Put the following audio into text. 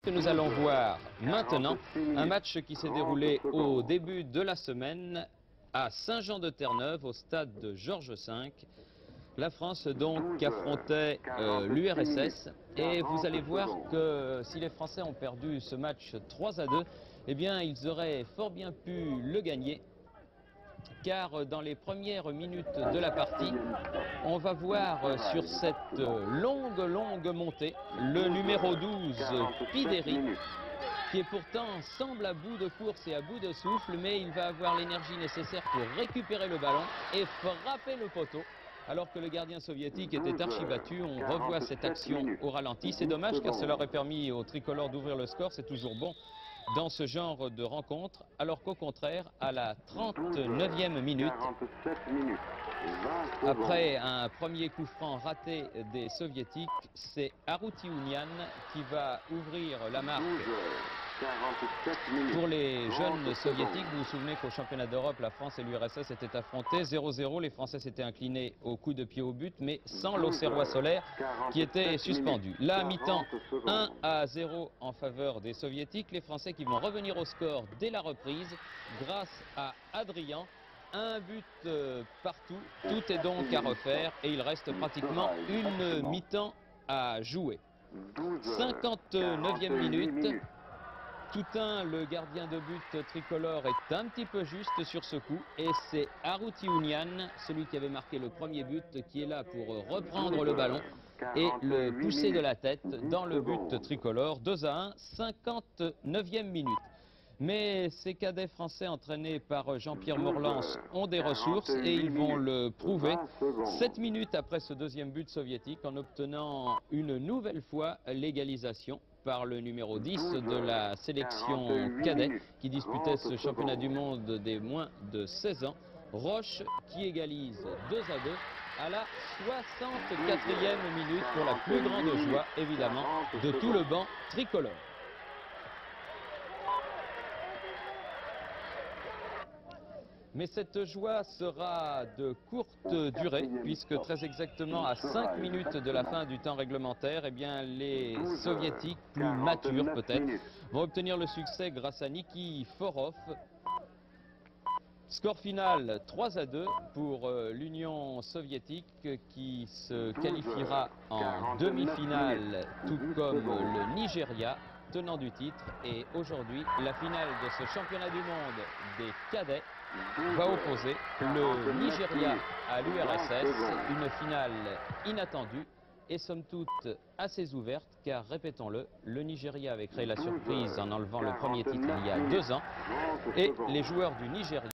que nous allons voir maintenant, un match qui s'est déroulé au début de la semaine à Saint-Jean-de-Terre-Neuve, au stade de Georges V. La France donc affrontait l'URSS et vous allez voir que si les Français ont perdu ce match 3-2, eh bien ils auraient fort bien pu le gagner, car dans les premières minutes de la partie, on va voir sur cette longue montée le numéro 12, Pideri, qui est pourtant semble à bout de course et à bout de souffle, mais il va avoir l'énergie nécessaire pour récupérer le ballon et frapper le poteau. Alors que le gardien soviétique était archi-battu, on revoit cette action au ralenti. C'est dommage car cela aurait permis aux tricolores d'ouvrir le score, c'est toujours bon dans ce genre de rencontre, alors qu'au contraire, à la 39e minute, après un premier coup franc raté des soviétiques, c'est Arutiounian qui va ouvrir la marque pour les jeunes soviétiques. Vous vous souvenez qu'au championnat d'Europe, la France et l'URSS étaient affrontés 0-0. Les Français s'étaient inclinés au coup de pied au but, mais sans l'Auxerrois solaire qui était suspendu. Là, à mi-temps, 1-0 en faveur des soviétiques. Les Français qui vont revenir au score dès la reprise grâce à Adrian. Un but partout, tout est donc à refaire et il reste pratiquement une mi-temps à jouer. 59e minute, Toutain, le gardien de but tricolore, est un petit peu juste sur ce coup et c'est Arutiounian, celui qui avait marqué le premier but, qui est là pour reprendre le ballon et le pousser de la tête dans le but tricolore. 2-1, 59e minute. Mais ces cadets français entraînés par Jean-Pierre Morlans ont des ressources et ils vont le prouver 7 minutes après ce deuxième but soviétique en obtenant une nouvelle fois l'égalisation par le numéro 10 de la sélection cadet qui disputait ce championnat du monde des moins de 16 ans. Roche qui égalise 2-2 à la 64e minute pour la plus grande joie évidemment de tout le banc tricolore. Mais cette joie sera de courte durée, puisque très exactement à 5 minutes de la fin du temps réglementaire, eh bien, les soviétiques, plus matures peut-être, vont obtenir le succès grâce à Niki Forov. Score final 3-2 pour l'Union soviétique qui se qualifiera en demi-finale, tout comme le Nigeria, tenant du titre. Et aujourd'hui, la finale de ce championnat du monde des cadets va opposer le Nigeria à l'URSS, une finale inattendue et somme toute assez ouverte, car répétons-le, le Nigeria avait créé la surprise en enlevant le premier titre il y a 2 ans et les joueurs du Nigeria